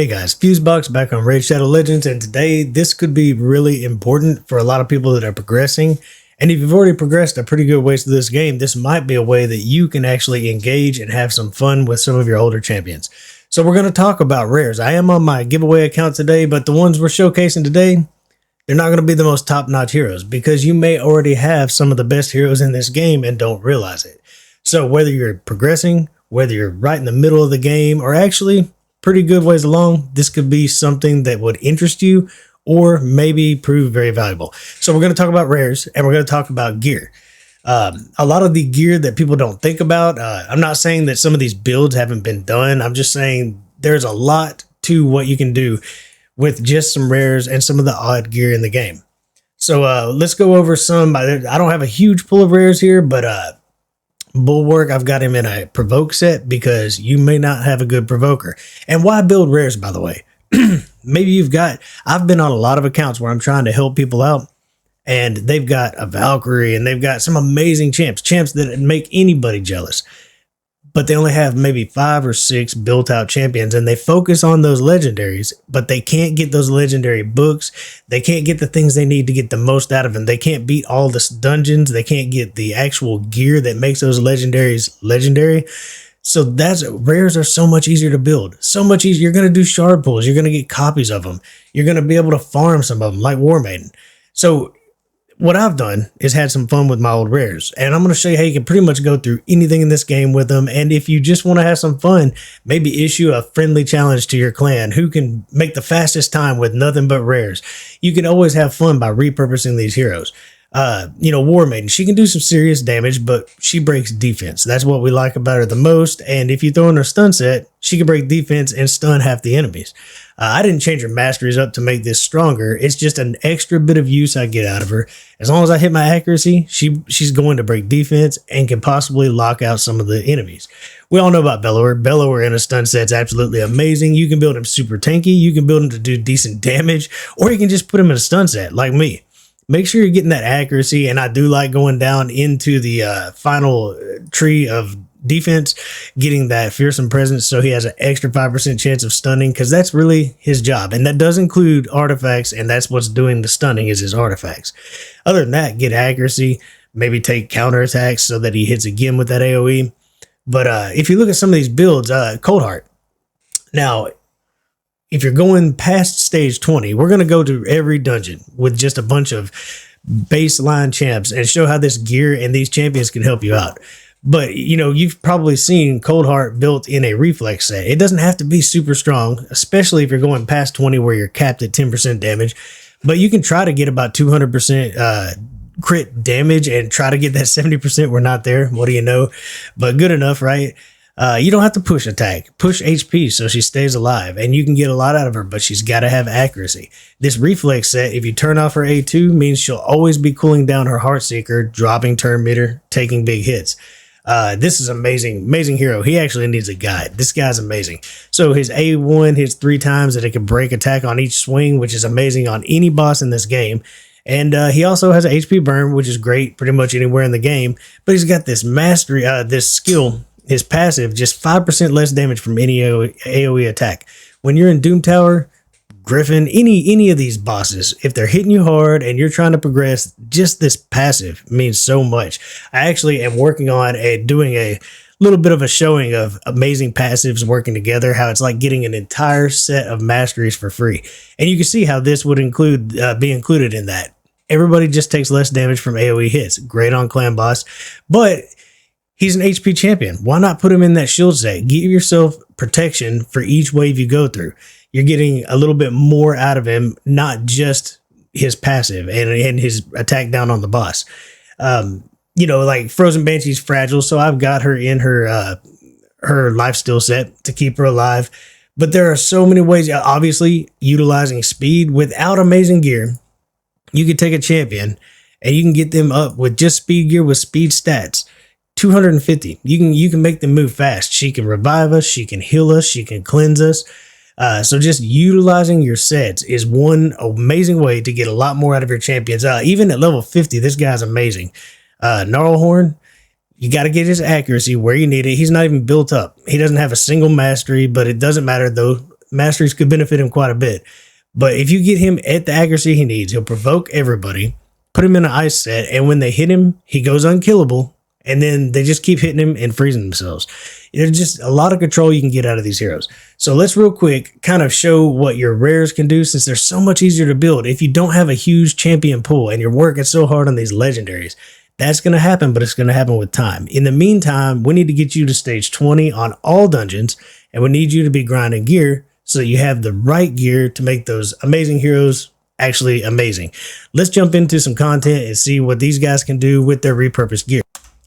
Hey guys, Fusebox back on Raid Shadow Legends, and today this could be really important for a lot of people that are progressing. And if you've already progressed a pretty good ways through this game, this might be a way that you can actually engage and have some fun with some of your older champions. So we're going to talk about rares. I am on my giveaway account today, but the ones we're showcasing today, they're not going to be the most top-notch heroes because you may already have some of the best heroes in this game and don't realize it. So whether you're progressing, whether you're right in the middle of the game, or actually pretty good ways along, this could be something that would interest you or maybe prove very valuable. So we're going to talk about rares and we're going to talk about gear. A lot of the gear that people don't think about, I'm not saying that some of these builds haven't been done. I'm just saying there's a lot to what you can do with just some rares and some of the odd gear in the game. So let's go over some. I don't have a huge pool of rares here, but Bulwark, I've got him in a provoke set because you may not have a good provoker. And why build rares, by the way? Maybe I've been on a lot of accounts where I'm trying to help people out and they've got a Valkyrie and they've got some amazing champs that make anybody jealous. But they only have maybe 5 or 6 built out champions and they focus on those legendaries, but they can't get those legendary books. They can't get the things they need to get the most out of them. They can't beat all the dungeons. They can't get the actual gear that makes those legendaries legendary. So rares are so much easier to build. So much easier. You're going to do shard pulls. You're going to get copies of them. You're going to be able to farm some of them like War Maiden. So what I've done is had some fun with my old rares, and I'm going to show you how you can pretty much go through anything in this game with them. And if you just want to have some fun, maybe issue a friendly challenge to your clan who can make the fastest time with nothing but rares. You can always have fun by repurposing these heroes. War Maiden, she can do some serious damage, but she breaks defense. That's what we like about her the most. And if you throw in her stun set, she can break defense and stun half the enemies. I didn't change her masteries up to make this stronger. It's just an extra bit of use I get out of her. As long as I hit my accuracy, she's going to break defense and can possibly lock out some of the enemies. We all know about Bellower. Bellower in a stun set's absolutely amazing. You can build him super tanky. You can build him to do decent damage, or you can just put him in a stun set like me. Make sure you're getting that accuracy, and I do like going down into the final tree of defense, getting that fearsome presence so he has an extra 5% chance of stunning, because that's really his job, and that does include artifacts, and that's what's doing the stunning is his artifacts. Other than that, get accuracy, maybe take counterattacks so that he hits again with that AoE. But if you look at some of these builds, Coldheart. Now, if you're going past stage 20, we're going to go to every dungeon with just a bunch of baseline champs and show how this gear and these champions can help you out. But, you've probably seen Coldheart built in a reflex set. It doesn't have to be super strong, especially if you're going past 20 where you're capped at 10% damage. But you can try to get about 200% crit damage and try to get that 70%. We're not there. What do you know? But good enough, right? You don't have to push attack. Push HP so she stays alive, and you can get a lot out of her, but she's got to have accuracy. This reflex set, if you turn off her A2, means she'll always be cooling down her Heartseeker, dropping turn meter, taking big hits. This is amazing hero. He actually needs a guide. This guy's amazing. So his A1 hits 3 times that it can break attack on each swing, which is amazing on any boss in this game. And he also has an HP burn, which is great pretty much anywhere in the game. But he's got this mastery, this skill. His passive, just 5% less damage from any AoE attack. When you're in Doom Tower, Griffin, any of these bosses, if they're hitting you hard and you're trying to progress, just this passive means so much. I actually am working on doing a little bit of a showing of amazing passives working together, how it's like getting an entire set of masteries for free. And you can see how this would be included in that. Everybody just takes less damage from AoE hits. Great on clan boss, but he's an HP champion. Why not put him in that shield set? Give yourself protection for each wave you go through. You're getting a little bit more out of him, not just his passive and his attack down on the boss. Like Frozen Banshee's fragile, so I've got her in her lifesteal set to keep her alive. But there are so many ways, obviously, utilizing speed without amazing gear. You can take a champion and you can get them up with just speed gear with speed stats. 250. You can make them move fast. She can revive us. She can heal us. She can cleanse us. So just utilizing your sets is one amazing way to get a lot more out of your champions. Even at level 50, this guy's amazing. Gnarlhorn, you got to get his accuracy where you need it. He's not even built up. He doesn't have a single mastery, but it doesn't matter though. masteries could benefit him quite a bit. But if you get him at the accuracy he needs, he'll provoke everybody, put him in an ice set, and when they hit him, he goes unkillable, and then they just keep hitting him and freezing themselves. There's just a lot of control you can get out of these heroes. So let's real quick kind of show what your rares can do, since they're so much easier to build. If you don't have a huge champion pool and you're working so hard on these legendaries, that's going to happen, but it's going to happen with time. In the meantime, we need to get you to stage 20 on all dungeons, and we need you to be grinding gear so that you have the right gear to make those amazing heroes actually amazing. Let's jump into some content and see what these guys can do with their repurposed gear.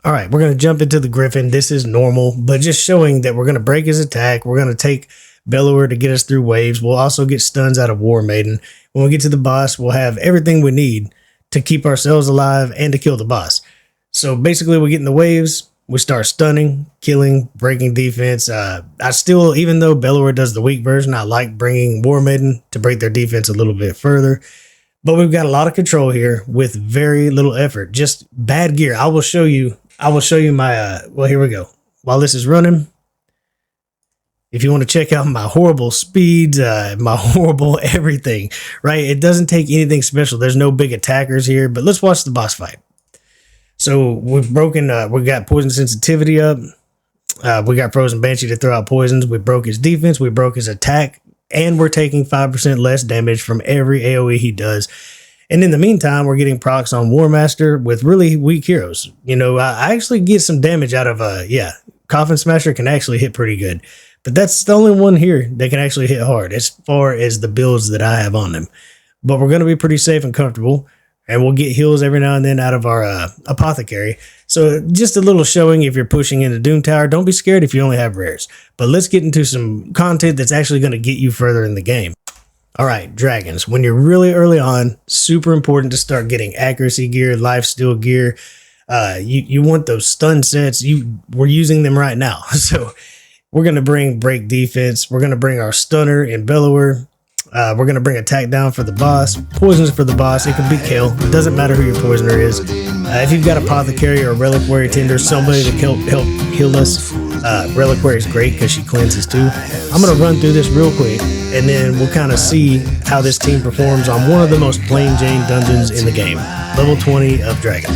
All right, we're going to jump into the Griffin. This is normal, but just showing that we're going to break his attack. We're going to take Bellower to get us through waves. We'll also get stuns out of War Maiden. When we get to the boss, we'll have everything we need to keep ourselves alive and to kill the boss. So basically, we get in the waves. We start stunning, killing, breaking defense. I still, even though Bellower does the weak version, I like bringing War Maiden to break their defense a little bit further. But we've got a lot of control here with very little effort. Just bad gear. I will show you my, well, here we go. While this is running, if you want to check out my horrible speeds, my horrible everything, right? It doesn't take anything special. There's no big attackers here, but let's watch the boss fight. So we've broken, we got poison sensitivity up. We got Frozen Banshee to throw out poisons. We broke his defense. We broke his attack, and we're taking 5% less damage from every AoE he does. And in the meantime, we're getting procs on War Master with really weak heroes. You know, I actually get some damage out of, Coffin Smasher can actually hit pretty good. But that's the only one here that can actually hit hard as far as the builds that I have on them. But we're going to be pretty safe and comfortable. And we'll get heals every now and then out of our Apothecary. So just a little showing if you're pushing into Doom Tower. Don't be scared if you only have rares. But let's get into some content that's actually going to get you further in the game. All right, dragons. When you're really early on, super important to start getting accuracy gear, lifesteal gear. You want those stun sets. We're using them right now. So we're going to bring break defense. We're going to bring our stunner in Bellower. We're going to bring attack down for the boss. Poisons for the boss. It can be Kale. It doesn't matter who your poisoner is. If you've got Apothecary or Reliquary Tender, somebody to help heal us, Reliquary is great because she cleanses too. I'm going to run through this real quick, and then we'll kind of see how this team performs on one of the most plain Jane dungeons in the game. Level 20 of Dragon.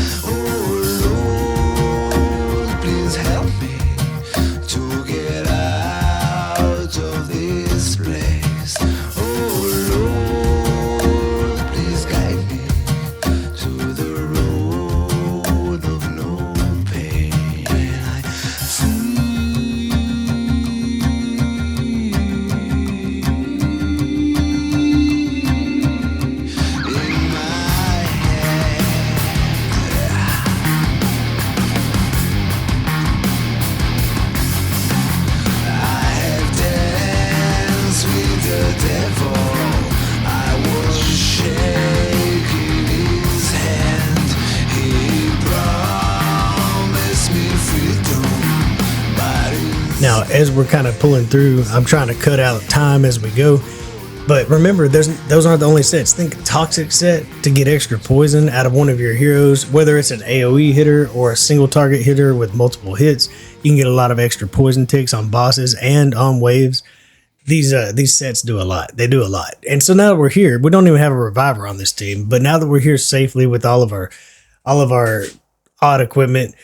Now, as we're kind of pulling through, I'm trying to cut out time as we go. But remember, those aren't the only sets. Think Toxic set to get extra poison out of one of your heroes, whether it's an AoE hitter or a single target hitter with multiple hits. You can get a lot of extra poison ticks on bosses and on waves. These sets do a lot. They do a lot. And so now that we're here, we don't even have a reviver on this team. But now that we're here safely with all of our odd equipment,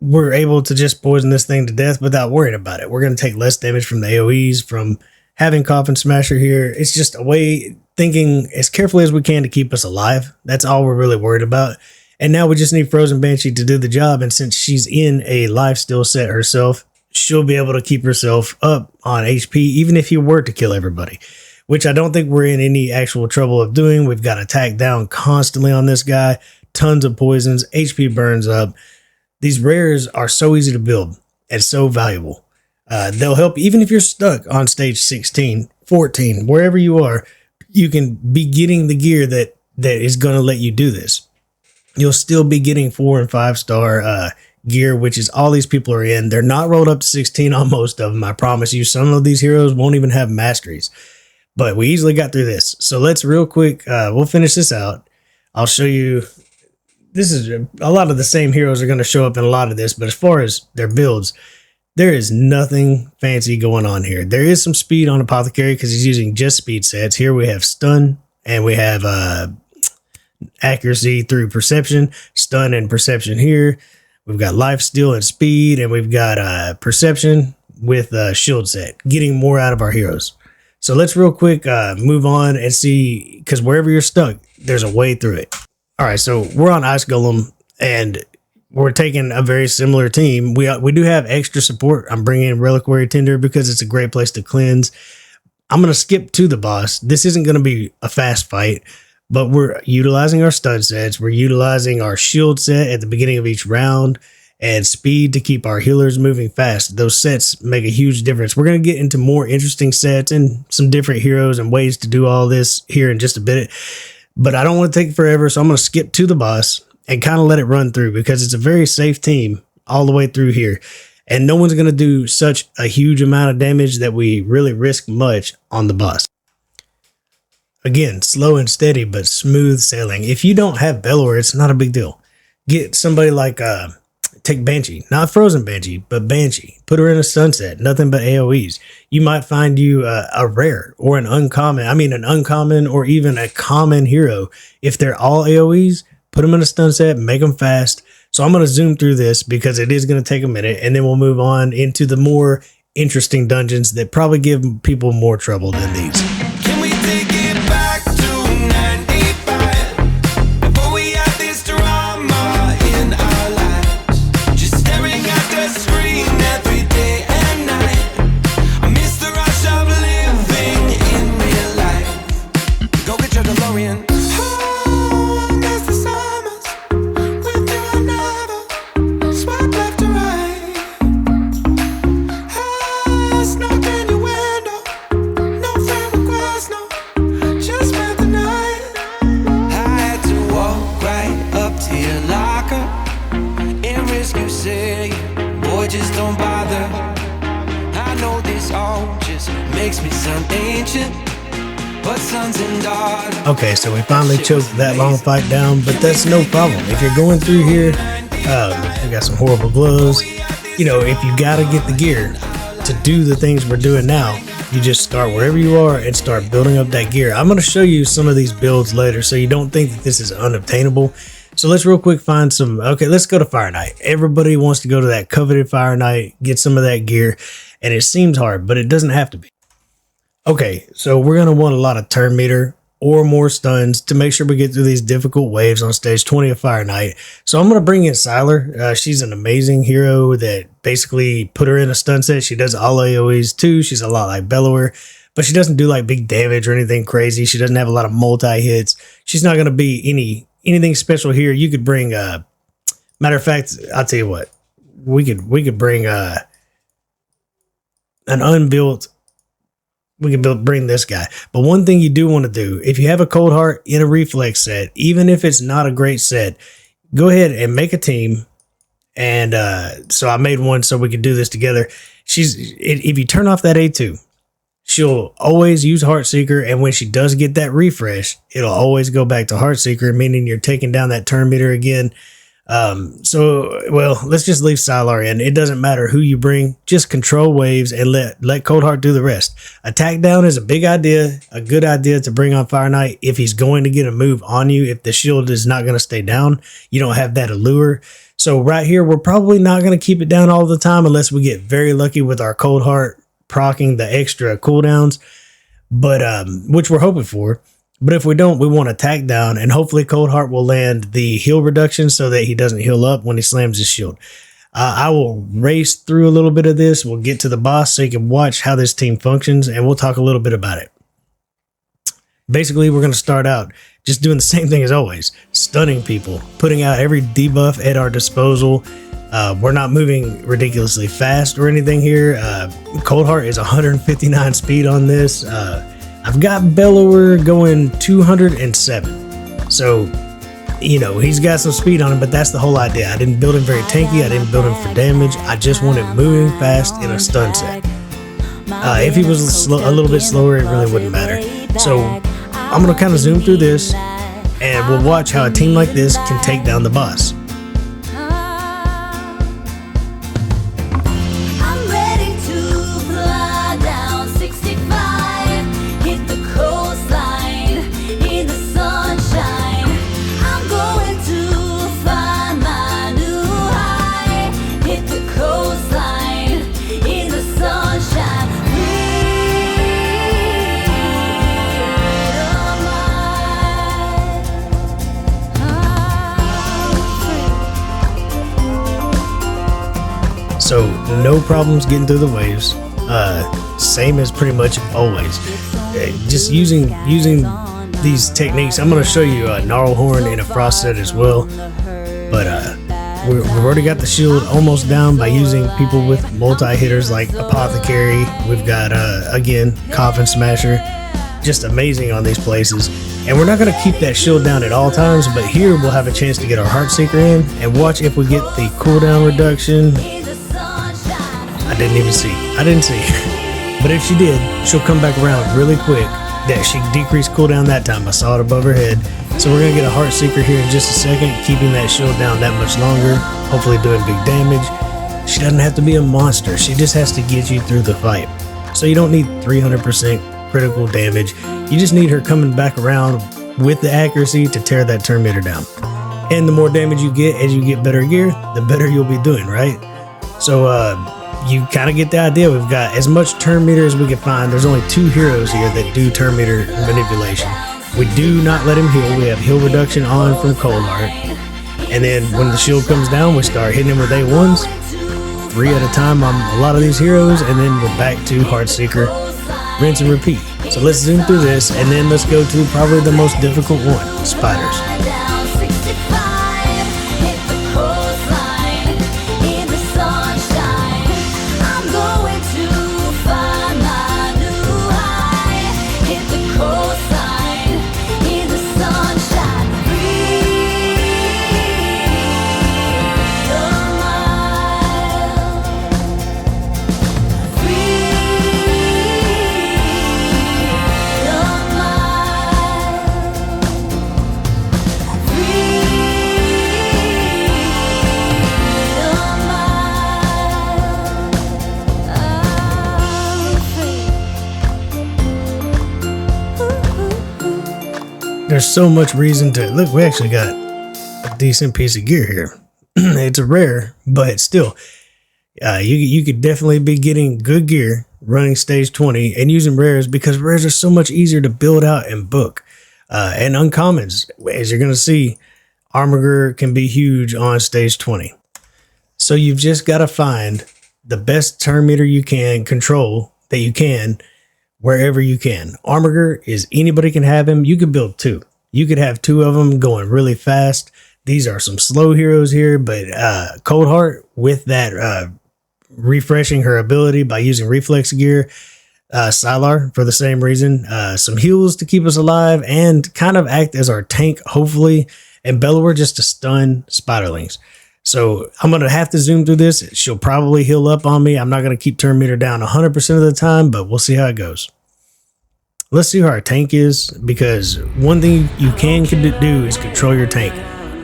we're able to just poison this thing to death without worrying about it. We're going to take less damage from the AoEs, from having Coffin Smasher here. It's just a way, thinking as carefully as we can to keep us alive. That's all we're really worried about. And now we just need Frozen Banshee to do the job. And since she's in a lifesteal set herself, she'll be able to keep herself up on HP, even if you were to kill everybody, which I don't think we're in any actual trouble of doing. We've got attack down constantly on this guy, tons of poisons, HP burns up. These rares are so easy to build and so valuable. They'll help even if you're stuck on stage 16, 14, wherever you are. You can be getting the gear that is going to let you do this. You'll still be getting 4 and 5 star gear, which is all these people are in. They're not rolled up to 16 on most of them. I promise you, some of these heroes won't even have masteries. But we easily got through this. So let's real quick, we'll finish this out. I'll show you. This is a lot of the same heroes are going to show up in a lot of this, but as far as their builds, There is nothing fancy going on here. There is some speed on Apothecary because he's using just speed sets. Here we have stun and we have accuracy through perception, stun and perception here. We've got life steal and speed, and we've got perception with shield set, getting more out of our heroes. So let's real quick move on and see, because wherever you're stuck, there's a way through it. All right, so we're on Ice Golem, and we're taking a very similar team. We do have extra support. I'm bringing in Reliquary Tender because it's a great place to cleanse. I'm going to skip to the boss. This isn't going to be a fast fight, but we're utilizing our stun sets. We're utilizing our shield set at the beginning of each round and speed to keep our healers moving fast. Those sets make a huge difference. We're going to get into more interesting sets and some different heroes and ways to do all this here in just a bit. But I don't want to take forever, so I'm going to skip to the boss and kind of let it run through because it's a very safe team all the way through here. And no one's going to do such a huge amount of damage that we really risk much on the boss. Again, slow and steady, but smooth sailing. If you don't have Bellower, it's not a big deal. Get somebody like, take Banshee, not Frozen Banshee, but Banshee. Put her in a sunset, nothing but AoEs. You might find you a rare or an uncommon or even a common hero. If they're all AoEs, put them in a stun set, make them fast. So I'm going to zoom through this because it is going to take a minute, and then we'll move on into the more interesting dungeons that probably give people more trouble than these. Can we take it back to 95? Before we had this drama in our lives, just staring at the screen every day and night. I miss the rush of living in real life. Go get your DeLorean. Just don't bother. I know this all just makes me sound ancient, but sons and daughters. Okay, so we finally choked that long fight down, but that's no problem. If you're going through here, we got some horrible gloves. You know, if you gotta get the gear to do the things we're doing now, you just start wherever you are and start building up that gear. I'm gonna show you some of these builds later, so you don't think that this is unobtainable. So let's real quick find some. Okay, let's go to Fire Knight. Everybody wants to go to that coveted Fire Knight, get some of that gear, and it seems hard, but it doesn't have to be. Okay, so we're going to want a lot of turn meter or more stuns to make sure we get through these difficult waves on stage 20 of Fire Knight. So I'm going to bring in Sylar. She's an amazing hero that basically put her in a stun set. She does all AoEs too. She's a lot like Bellower, but she doesn't do like big damage or anything crazy. She doesn't have a lot of multi-hits. She's not going to be anything special here. You could bring matter of fact, I'll tell you what, we could bring an unbuilt, bring this guy. But one thing you do want to do, if you have a Cold Heart in a reflex set, even if it's not a great set, go ahead and make a team. And so I made one so we could do this together. If you turn off that A2, she'll always use Heartseeker, and when she does get that refresh, it'll always go back to Heartseeker, meaning you're taking down that turn meter again. Well, let's just leave Sylar in. It doesn't matter who you bring, just control waves and let Cold Heart do the rest. Attack down is a big idea, a good idea to bring on Fire Knight if he's going to get a move on you. If the shield is not going to stay down, you don't have that allure. So right here, we're probably not going to keep it down all the time unless we get very lucky with our Cold Heart proccing the extra cooldowns, but which we're hoping for. But if we don't, we want attack down, and hopefully Cold Heart will land the heal reduction so that he doesn't heal up when he slams his shield. I will race through a little bit of this. We'll get to the boss so you can watch how this team functions, and we'll talk a little bit about it. Basically, we're going to start out just doing the same thing as always, stunning people, putting out every debuff at our disposal. We're not moving ridiculously fast or anything here. Cold Heart is 159 speed on this. I've got Bellower going 207. So, you know, he's got some speed on him, but that's the whole idea. I didn't build him very tanky. I didn't build him for damage. I just wanted moving fast in a stun set. If he was a little bit slower, it really wouldn't matter. So I'm going to kind of zoom through this, and we'll watch how a team like this can take down the boss. I'm So no problems getting through the waves. Same as pretty much always. Just using these techniques. I'm going to show you a Gnarl Horn in a frost set as well. But we've already got the shield almost down by using people with multi-hitters like Apothecary. We've got, again, Coffin Smasher. Just amazing on these places. And we're not going to keep that shield down at all times, but here we'll have a chance to get our Heartseeker in and watch if we get the cooldown reduction. I didn't see. But if she did, she'll come back around really quick. That she decreased cooldown that time. I saw it above her head. So we're going to get a Heartseeker here in just a second, keeping that shield down that much longer, hopefully doing big damage. She doesn't have to be a monster. She just has to get you through the fight. So you don't need 300% critical damage. You just need her coming back around with the accuracy to tear that turn meter down. And the more damage you get as you get better gear, the better you'll be doing, right? So you kind of get the idea. We've got as much turn meter as we can find. There's only 2 heroes here that do turn meter manipulation. We do not let him heal. We have heal reduction on from Coldheart. And then when the shield comes down, we start hitting him with A1s. 3 at a time on a lot of these heroes. And then we're back to Heartseeker. Rinse and repeat. So let's zoom through this. And then let's go to probably the most difficult one. Spiders. There's so much reason to look. We actually got a decent piece of gear here. It's a rare, but still, you could definitely be getting good gear running stage 20 and using rares, because rares are so much easier to build out and book. And uncommons, as you're going to see, Armiger can be huge on stage 20. So you've just got to find the best turn meter you can control that you can wherever you can. Armiger is anybody can have him. You could build 2. You could have 2 of them going really fast. These are some slow heroes here, but Coldheart with that refreshing her ability by using reflex gear. Sylar for the same reason. Some heals to keep us alive and kind of act as our tank, hopefully. And Bellower just to stun Spiderlings. So I'm going to have to zoom through this. She'll probably heal up on me. I'm not going to keep turn meter down 100% of the time, but we'll see how it goes. Let's see how our tank is, because one thing you can do is control your tank.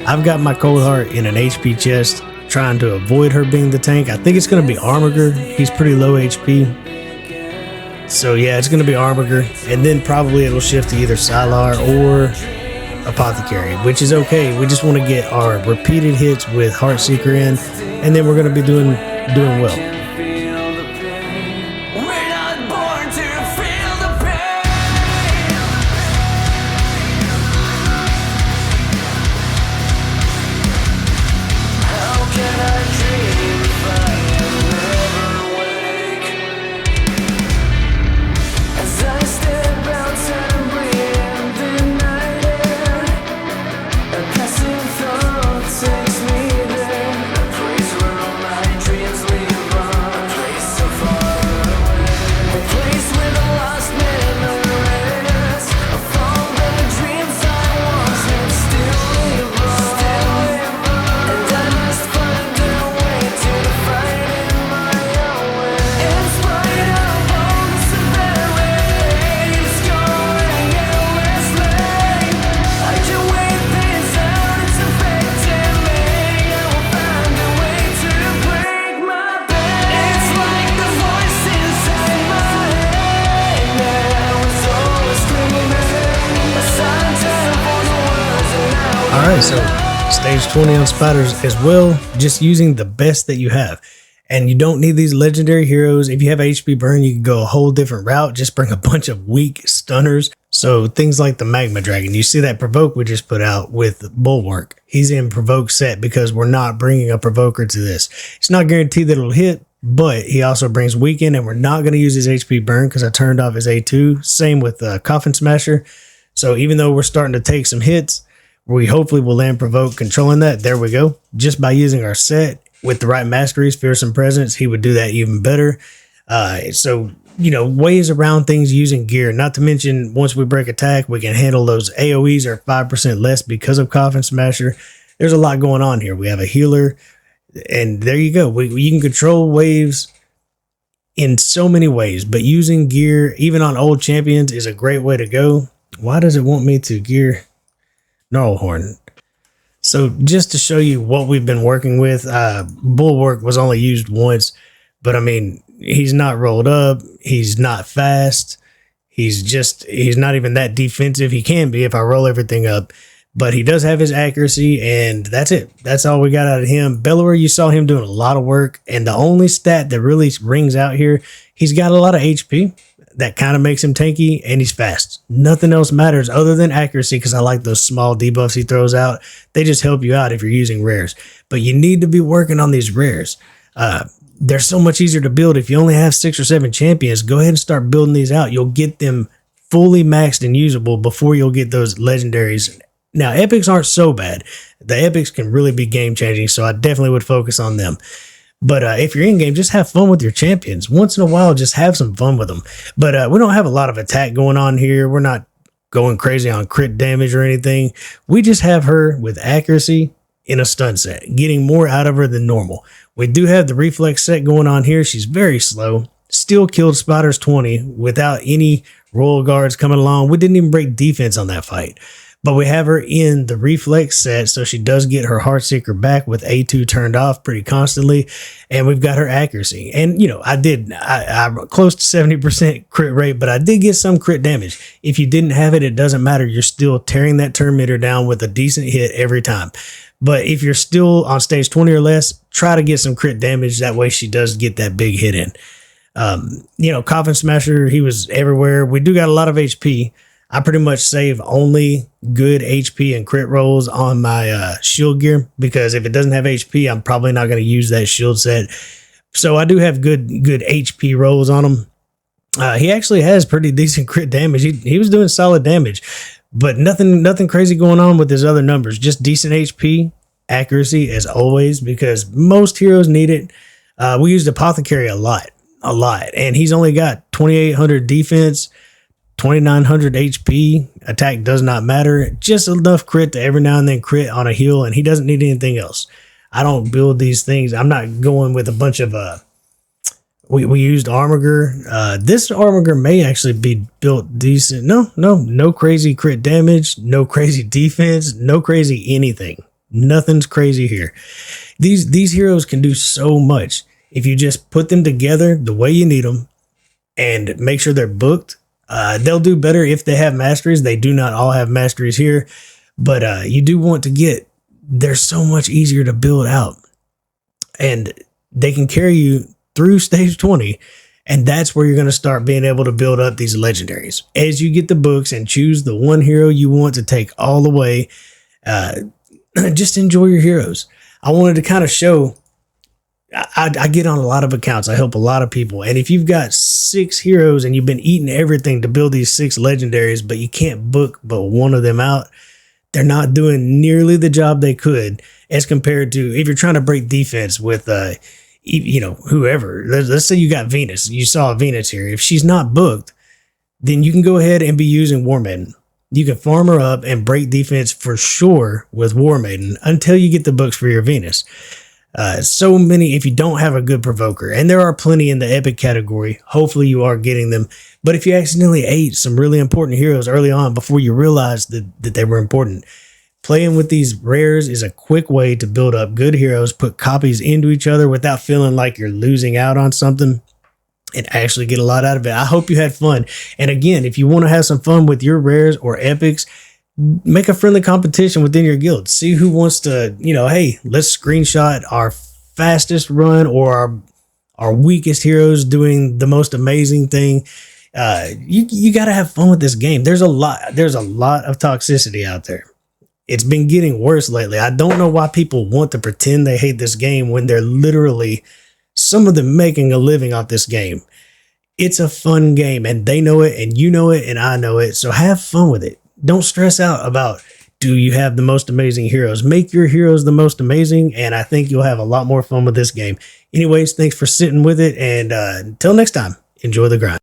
I've got my Coldheart in an HP chest, trying to avoid her being the tank. I think it's going to be Armiger. He's pretty low HP. So yeah, it's going to be Armiger. And then probably it'll shift to either Sylar or Apothecary, which is okay. We just want to get our repeated hits with Heartseeker in, and then we're going to be doing well. Alright, so stage 20 on Spiders as well, just using the best that you have. And you don't need these legendary heroes. If you have HP burn, you can go a whole different route. Just bring a bunch of weak stunners. So things like the Magma Dragon. You see that provoke we just put out with Bulwark. He's in provoke set because we're not bringing a provoker to this. It's not guaranteed that it'll hit, but he also brings weaken, and we're not going to use his HP burn because I turned off his A2. Same with Coffin Smasher. So even though we're starting to take some hits, we hopefully will land provoke controlling that. There we go. Just by using our set with the right masteries, Fearsome Presence, he would do that even better. So, ways around things using gear. Not to mention, once we break attack, we can handle those AoEs are 5% less because of Coffin Smasher. There's a lot going on here. We have a healer, and there you go. You can control waves in so many ways, but using gear, even on old champions, is a great way to go. Why does it want me to gear Gnarlhorn? So just to show you what we've been working with, Bulwark was only used once, but I mean, he's not rolled up. He's not fast. He's not even that defensive. He can be if I roll everything up, but he does have his accuracy, and that's it. That's all we got out of him. Bellower, you saw him doing a lot of work, and the only stat that really rings out here, he's got a lot of HP. That kind of makes him tanky, and he's fast. Nothing else matters other than accuracy, because I like those small debuffs he throws out. They just help you out if you're using rares. But you need to be working on these rares. They're so much easier to build. If you only have 6 or 7 champions, go ahead and start building these out. You'll get them fully maxed and usable before you'll get those legendaries. Now, epics aren't so bad. The epics can really be game-changing, so I definitely would focus on them. But if you're in game, just have fun with your champions. Once in a while, just have some fun with them. But we don't have a lot of attack going on here. We're not going crazy on crit damage or anything. We just have her with accuracy in a stun set, getting more out of her than normal. We do have the reflex set going on here. She's very slow. Still killed Spiders 20 without any royal guards coming along. We didn't even break defense on that fight. But we have her in the reflex set, so she does get her Heartseeker back with A2 turned off pretty constantly, and we've got her accuracy. And, I'm close to 70% crit rate, but I did get some crit damage. If you didn't have it, it doesn't matter. You're still tearing that turn meter down with a decent hit every time. But if you're still on stage 20 or less, try to get some crit damage. That way she does get that big hit in. Coffin Smasher, he was everywhere. We do got a lot of HP. I pretty much save only good HP and crit rolls on my shield gear, because if it doesn't have HP, I'm probably not going to use that shield set. So I do have good HP rolls on him. He actually has pretty decent crit damage. He was doing solid damage, but nothing crazy going on with his other numbers. Just decent HP, accuracy as always, because most heroes need it. We used Apothecary a lot, and he's only got 2,800 defense. 2,900 HP, attack does not matter, just enough crit to every now and then crit on a heal, and he doesn't need anything else. I don't build these things. I'm not going with a bunch of, we used Armiger. This Armiger may actually be built decent. No crazy crit damage, no crazy defense, no crazy anything. Nothing's crazy here. These heroes can do so much if you just put them together the way you need them and make sure they're booked. They'll do better if they have masteries. They do not all have masteries here, but you do want to they're so much easier to build out, and they can carry you through stage 20, and that's where you're going to start being able to build up these legendaries. As you get the books and choose the one hero you want to take all the way, just enjoy your heroes. I wanted to kind of show, I get on a lot of accounts. I help a lot of people. And if you've got 6 heroes and you've been eating everything to build these 6 legendaries, but you can't book but one of them out, they're not doing nearly the job they could as compared to if you're trying to break defense with, whoever. Let's say you got Venus. You saw Venus here. If she's not booked, then you can go ahead and be using War Maiden. You can farm her up and break defense for sure with War Maiden until you get the books for your Venus. So many, if you don't have a good provoker, and there are plenty in the epic category, hopefully you are getting them. But if you accidentally ate some really important heroes early on before you realized that they were important, playing with these rares is a quick way to build up good heroes, put copies into each other without feeling like you're losing out on something, and actually get a lot out of it. I hope you had fun. And again, if you want to have some fun with your rares or epics, make a friendly competition within your guild. See who wants to, hey, let's screenshot our fastest run or our our weakest heroes doing the most amazing thing. You got to have fun with this game. There's a lot of toxicity out there. It's been getting worse lately. I don't know why people want to pretend they hate this game when they're literally, some of them, making a living off this game. It's a fun game, and they know it, and you know it, and I know it. So have fun with it. Don't stress out about, do you have the most amazing heroes? Make your heroes the most amazing, and I think you'll have a lot more fun with this game. Anyways, thanks for sitting with it, and until next time, enjoy the grind.